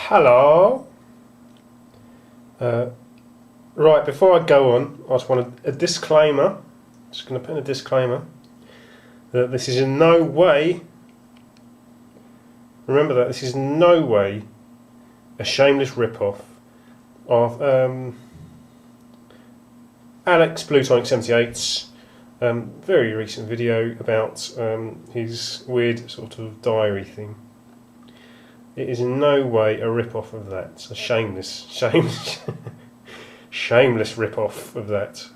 Hello. Right, before I go on, I just want a disclaimer. Just going to put in a disclaimer that this is in no way, remember that, this is in no way a shameless rip-off of Alex Blutonic78's very recent video about his weird sort of diary thing. It is in no way a rip-off of that. It's a shameless rip-off of that.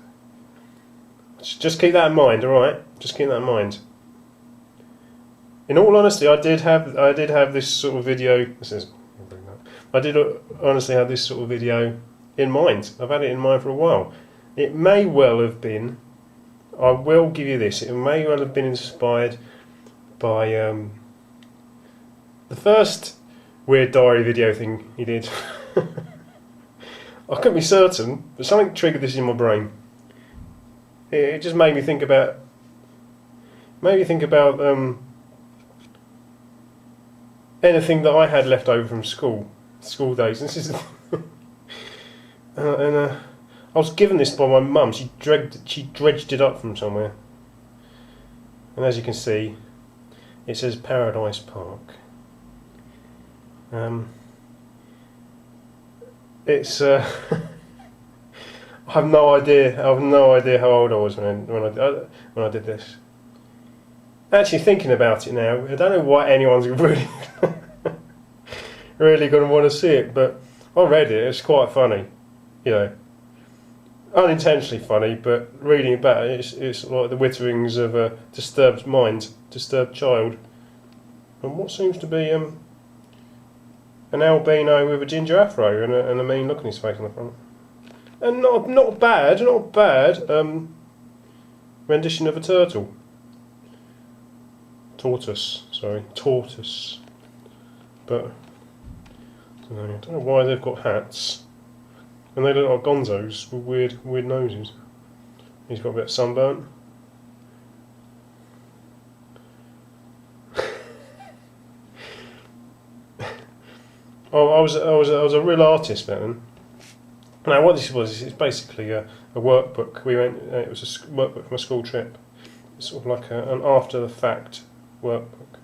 Just keep that in mind, alright? Just keep that in mind. In all honesty, I did have this sort of video. I did honestly have this sort of video in mind. I've had it in mind for a while. It may well have been, I will give you this, it may well have been inspired by the first weird diary video thing he did. I couldn't be certain, but something triggered this in my brain. It just made me think about anything that I had left over from school days. This is I was given this by my mum. She dredged it up from somewhere, and as you can see, it says Paradise Park. It's I have no idea how old I was when I did this. Actually, thinking about it now, I don't know why anyone's really going to want to see it, but I read it. It's quite funny, you know, unintentionally funny, but reading about it, it's like the witterings of a disturbed mind, disturbed child, and what seems to be an albino with a ginger afro and a mean look on his face on the front. And not bad rendition of a turtle. Tortoise. But I don't know why they've got hats. And they look like gonzos with weird noses. He's got a bit of sunburn. I was a real artist back then. Now what this was, it's basically a workbook. It was a workbook from a school trip. It's sort of like an after the fact workbook.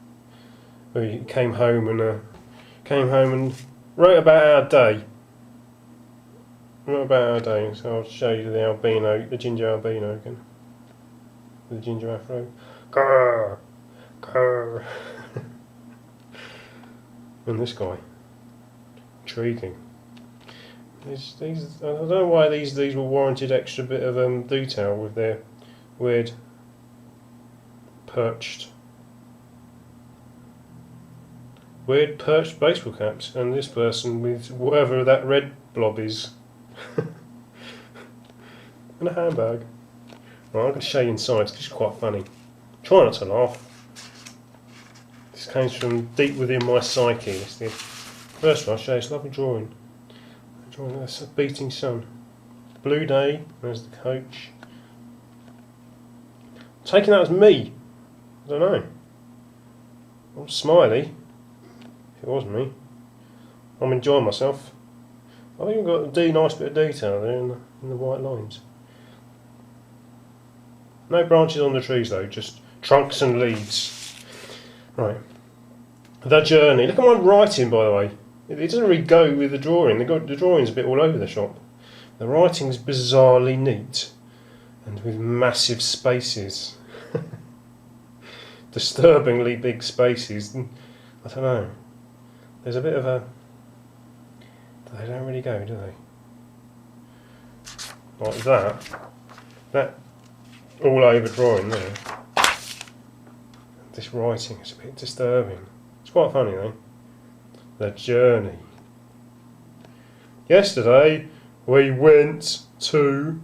We came home and wrote about our day. So I'll show you the ginger albino again. With the ginger afro. Grrr, grrr. And this guy. Intriguing. These I don't know why these were warranted extra bit of detail with their weird perched baseball caps, and this person with whatever that red blob is. And a handbag. Right, I'm going to show you inside, it's quite funny. Try not to laugh. This comes from deep within my psyche. First I'll show you this lovely drawing. That's a beating sun. Blue day, there's the coach. Taking that as me. I don't know. I'm smiley. If it was me. I'm enjoying myself. I've even got a nice bit of detail there in the white lines. No branches on the trees though, just trunks and leaves. Right. The journey. Look at my writing, by the way. It doesn't really go with the drawing. The drawing's a bit all over the shop. The writing's bizarrely neat and with massive spaces. Disturbingly big spaces. I don't know. There's a bit of a... They don't really go, do they? Like that. That all over drawing there. This writing is a bit disturbing. It's quite funny though. The journey. Yesterday we went to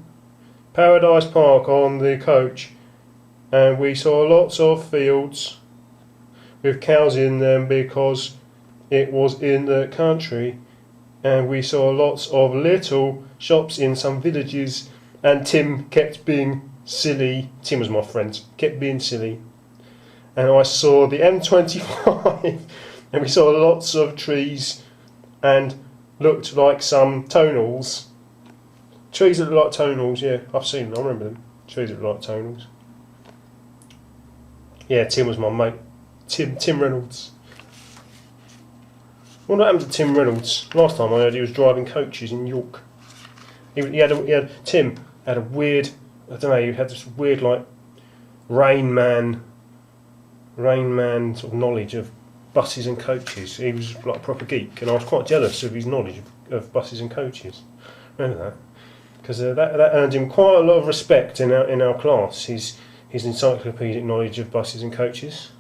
Paradise Park on the coach and we saw lots of fields with cows in them because it was in the country, and we saw lots of little shops in some villages, and Tim kept being silly. Tim was my friend, kept being silly. And I saw the M25 and we saw lots of trees and looked like some tonals. Trees that look like tonals, yeah, I've seen them, I remember them. Trees that look like tonals. Yeah, Tim was my mate. Tim Reynolds. What happened to Tim Reynolds? Last time I heard he was driving coaches in York. Tim had a weird, I don't know, he had this weird like Rain Man sort of knowledge of buses and coaches. He was like a proper geek, and I was quite jealous of his knowledge of buses and coaches. Remember that? Because that earned him quite a lot of respect in our class. His encyclopedic knowledge of buses and coaches.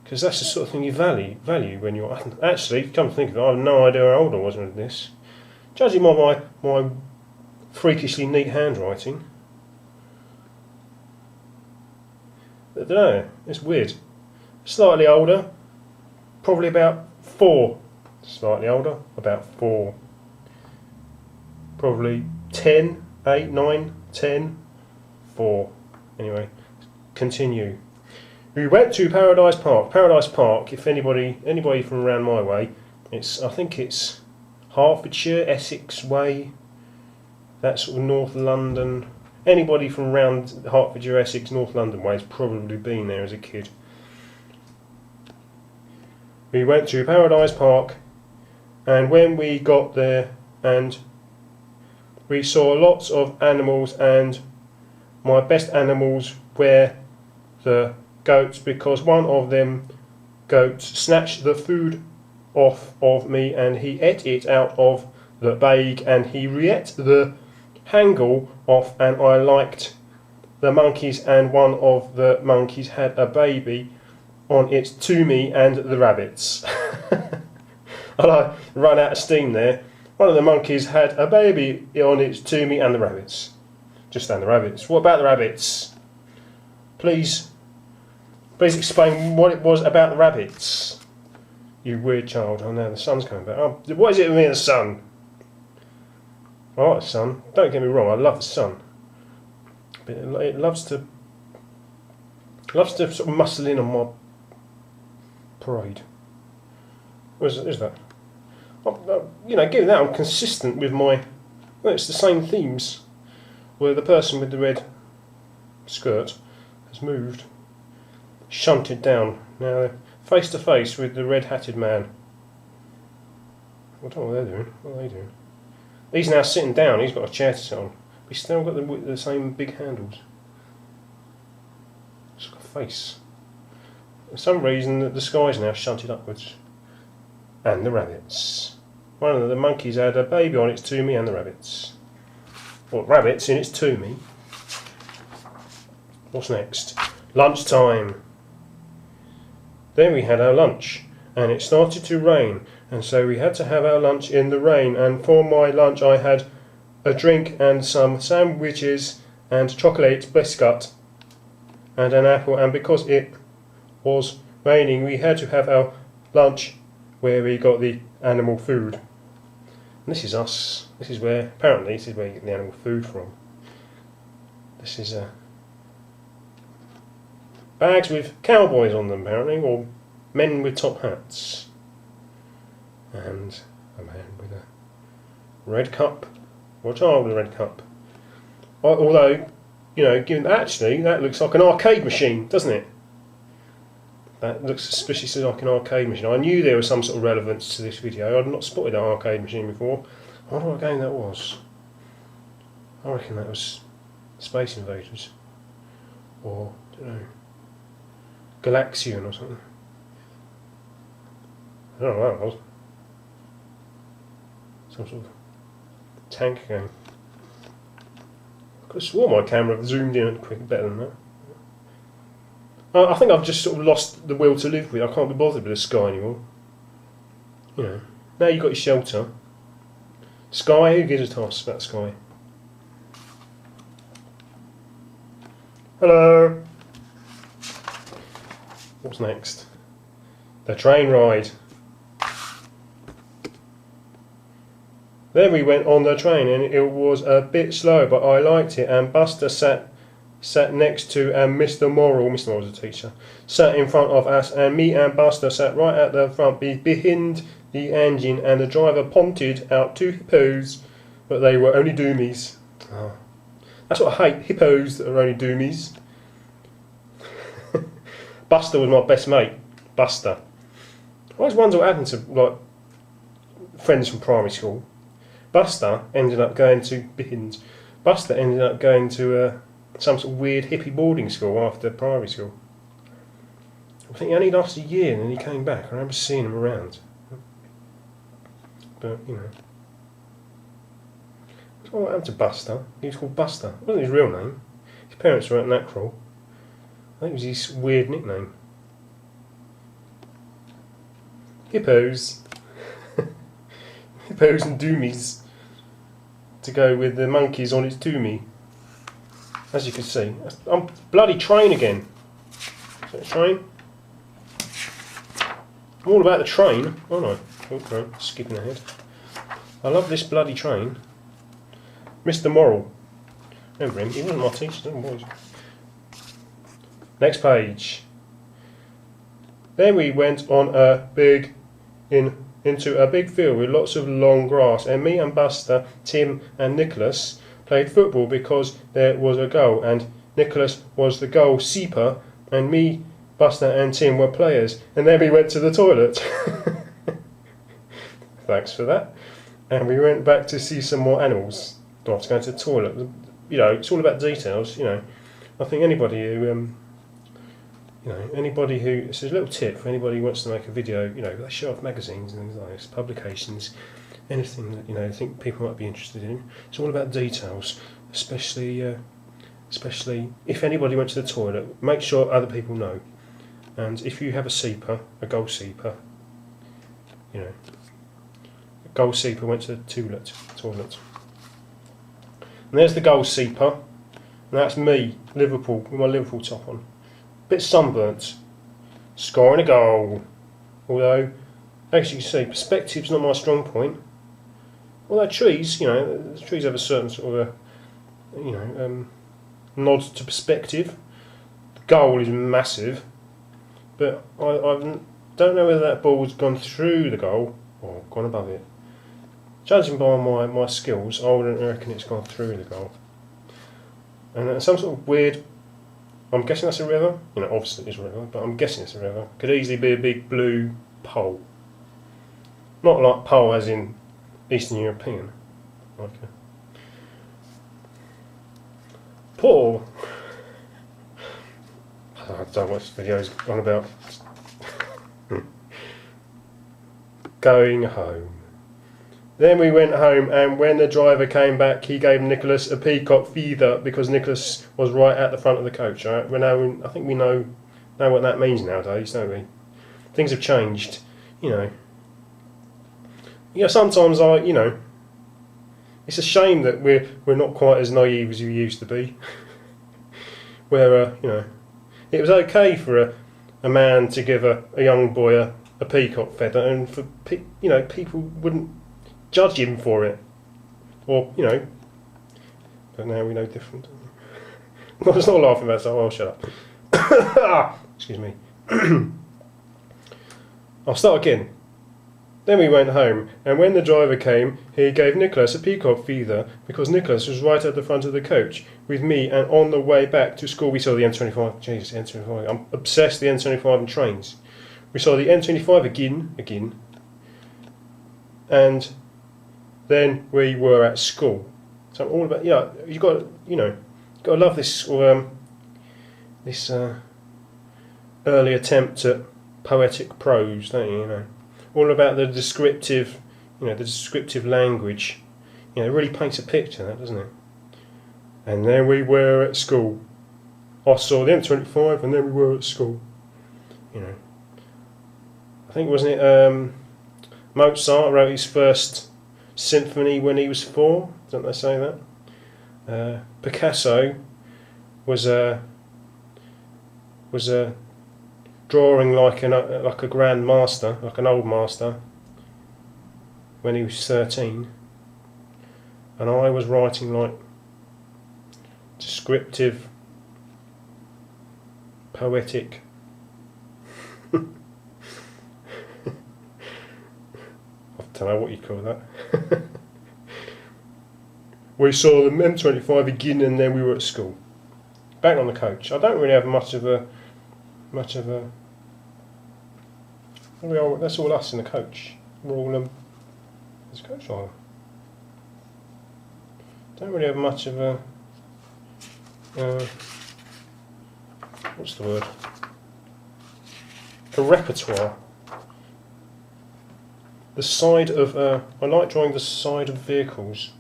Because that's the sort of thing you value when you're... Actually, come to think of it, I have no idea how old I was when this. Judging by my freakishly neat handwriting. I don't know, it's weird. Slightly older, probably about 4. Slightly older, about 4. Probably 10, 8, 9, 10, 4. Anyway, continue. We went to Paradise Park. Paradise Park, if anybody from around my way, I think it's Hertfordshire, Essex way, that sort of North London. Anybody from around Hertfordshire, Essex, North London way has probably been there as a kid. We went to Paradise Park, and when we got there, and we saw lots of animals, and my best animals were the goats, because one of them goats snatched the food off of me and he ate it out of the bag, and he re-ate the hangle off, and I liked the monkeys, and one of the monkeys had a baby on its tummy, and the rabbits. And I ran out of steam there. One of the monkeys had a baby on its tummy, and the rabbits. Just and the rabbits. What about the rabbits? Please explain what it was about the rabbits. You weird child. Oh no, the sun's coming back. Oh, what is it with me and the sun? I like the sun. Don't get me wrong, I love the sun. But it loves to sort of muscle in on my parade. What is that? You know, given that I'm consistent with my... Well, it's the same themes. Where the person with the red skirt has moved. Shunted down. Now they're face to face with the red-hatted man. I don't know what they're doing. What are they doing? He's now sitting down. He's got a chair to sit on. But he's still got the same big handles. It's got a face. For some reason, the sky's now shunted upwards. And the rabbits. One of the monkeys had a baby on its tummy, and the rabbits. Well, rabbits in its tummy. What's next? Lunchtime. Then we had our lunch, and it started to rain, and so we had to have our lunch in the rain, and for my lunch I had a drink and some sandwiches and chocolate biscuit and an apple, and because it was raining we had to have our lunch where we got the animal food. And this is us. This is where you get the animal food from. This is bags with cowboys on them, apparently, or men with top hats. And a man with a red cup, or a child with a red cup. Although, you know, actually, that looks like an arcade machine, doesn't it? That looks suspiciously like an arcade machine. I knew there was some sort of relevance to this video. I'd not spotted that arcade machine before. I wonder what game that was. I reckon that was Space Invaders. Or, I don't know, Galaxian or something. I don't know what that was. Some sort of tank game. I could have sworn my camera zoomed in better than that. I think I've just sort of lost the will to live with. I can't be bothered with the sky anymore. You know, now you've got your shelter. Sky, who gives a toss about sky? Hello. What's next? The train ride. Then we went on the train, and it was a bit slow, but I liked it. And Buster sat next to, and Mr. Morrill's a teacher, sat in front of us, and me and Buster sat right at the front behind the engine and the driver pointed out 2 hippos, but they were only doomies. Oh. That's what I hate, hippos that are only doomies. Buster was my best mate. Buster. I always wonder what happened to like friends from primary school. Buster ended up going to Bihins. Buster ended up going to some sort of weird hippie boarding school after primary school. I think he only lasted a year and then he came back. I remember seeing him around. But, you know. What happened to Buster? He was called Buster. It wasn't his real name. His parents weren't that cruel. I think it was his weird nickname. Hippos. Hippos and doomies. To go with the monkeys on its doomie. As you can see. I'm bloody train again. Is that a train? I'm all about the train, aren't I? Oh no, skipping ahead. I love this bloody train. Mr. Morrill. Remember him? He wasn't my teacher, was he? Next page. Then we went on into a big field with lots of long grass, and me and Buster, Tim and Nicholas played football because there was a goal, and Nicholas was the goal keeper, and me, Buster and Tim were players, and then we went to the toilet. Thanks for that. And we went back to see some more animals. After going to the toilet, you know, it's all about details. You know, I think anybody who, it's a little tip for anybody who wants to make a video. You know, they show off magazines and things like this, publications, anything that I think people might be interested in. It's all about details, especially if anybody went to the toilet. Make sure other people know. And if you have a goal keeper, you know, a goal keeper went to the toilet. And there's the goal keeper, and that's me, Liverpool, with my Liverpool top on. Bit sunburnt, scoring a goal. Although, as you can see, perspective's not my strong point. Although trees, you know, the trees have a certain sort of nod to perspective. The goal is massive. But I don't know whether that ball's gone through the goal or gone above it. Judging by my skills, I wouldn't reckon it's gone through the goal. And some sort of weird, I'm guessing that's a river. You know, obviously it's a river, but I'm guessing it's a river. Could easily be a big blue pole. Not like pole as in Eastern European. Like a Paul. I don't know what this video is on about. Going home. Then we went home, and when the driver came back, he gave Nicholas a peacock feather because Nicholas was right at the front of the coach. Right? I think we know what that means nowadays, don't we? Things have changed, you know. Sometimes it's a shame that we're not quite as naive as we used to be. Where it was okay for a man to give a young boy a peacock feather, and for people wouldn't judge him for it, or but now we know different. I was not laughing about that. Oh, shut up. Excuse me. I'll start again. Then we went home, and when the driver came, he gave Nicholas a peacock feather because Nicholas was right at the front of the coach with me, and on the way back to school we saw the N25. Jesus, N25. I'm obsessed with the N25 and trains. We saw the N25 again, and then we were at school. So I'm all about, you've got to love this this early attempt at poetic prose, don't you? All about the descriptive, the descriptive language. It really paints a picture, that, doesn't it? And then we were at school. I saw the M25, and then we were at school. I think, wasn't it Mozart wrote his first symphony when he was 4? Don't they say that? Picasso was drawing like a grand master, like an old master, when he was 13, and I was writing like descriptive, poetic don't know what you call that. We saw the M25 again, and then we were at school. Back on the coach. I don't really have much of a. That's all us in the coach. We're all there's a coach driver. Don't really have much of a. What's the word? A repertoire. The side of. I like drawing the side of vehicles.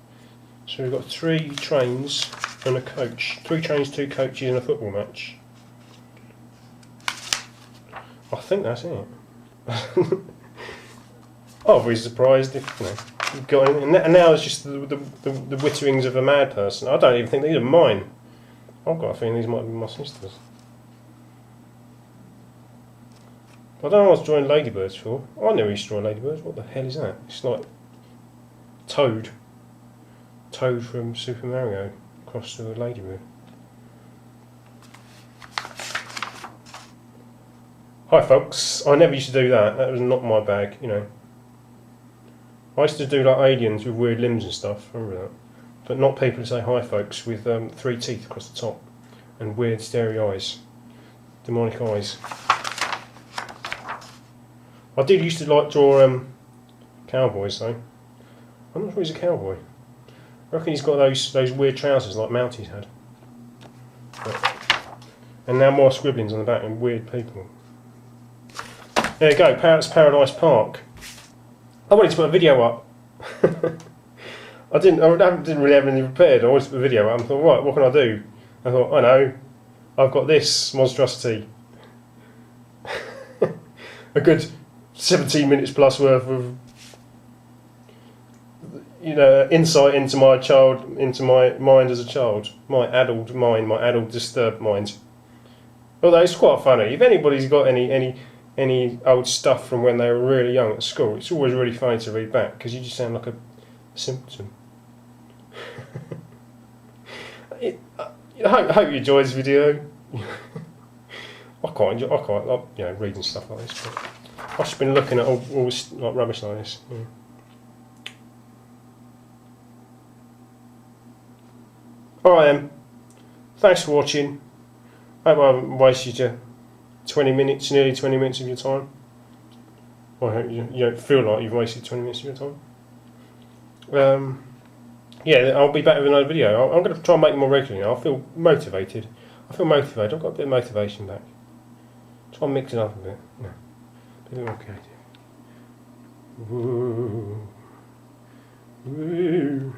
So we've got 3 trains and a coach. 3 trains, 2 coaches in a football match. I think that's it. I'll be surprised if you've got anything. And now it's just the witterings of a mad person. I don't even think these are mine. I've got a feeling these might be my sister's. I don't know what I was drawing ladybirds for. I never used to draw ladybirds. What the hell is that? It's like Toad. Toad from Super Mario across to a ladybird. Hi folks, I never used to do that. That was not my bag, you know. I used to do like aliens with weird limbs and stuff, remember that? But not people to say hi folks with 3 teeth across the top and weird starey eyes. Demonic eyes. I did used to like draw cowboys though. I'm not sure he's a cowboy. I reckon he's got those weird trousers like Mounties had. And now more scribblings on the back and weird people. There you go, Parrot's Paradise Park. I wanted to put a video up. I didn't really have anything prepared. I wanted to put a video up. I thought, right, what can I do? I thought, I know, I've got this monstrosity. A good 17 minutes plus worth of, you know, insight into my mind as a child, my addled mind, my addled disturbed mind. Although it's quite funny. If anybody's got any old stuff from when they were really young at school, it's always really funny to read back because you just sound like a simpleton. I hope you enjoyed this video. I quite like, you know, reading stuff like this. But I've just been looking at all this like rubbish like this. Yeah. Alright then, thanks for watching. I hope I haven't wasted your 20 minutes, nearly 20 minutes of your time. I hope you don't feel like you've wasted 20 minutes of your time. Yeah, I'll be back with another video. I'm going to try and make them more regularly now. I feel motivated. I've got a bit of motivation back. Try and mix it up a bit. Yeah. Be a bit more creative. Woo. Woo.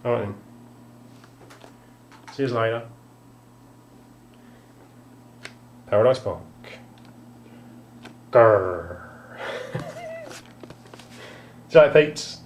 Alright then. See you later. Paradise Park. Grrr. See you later, Pete.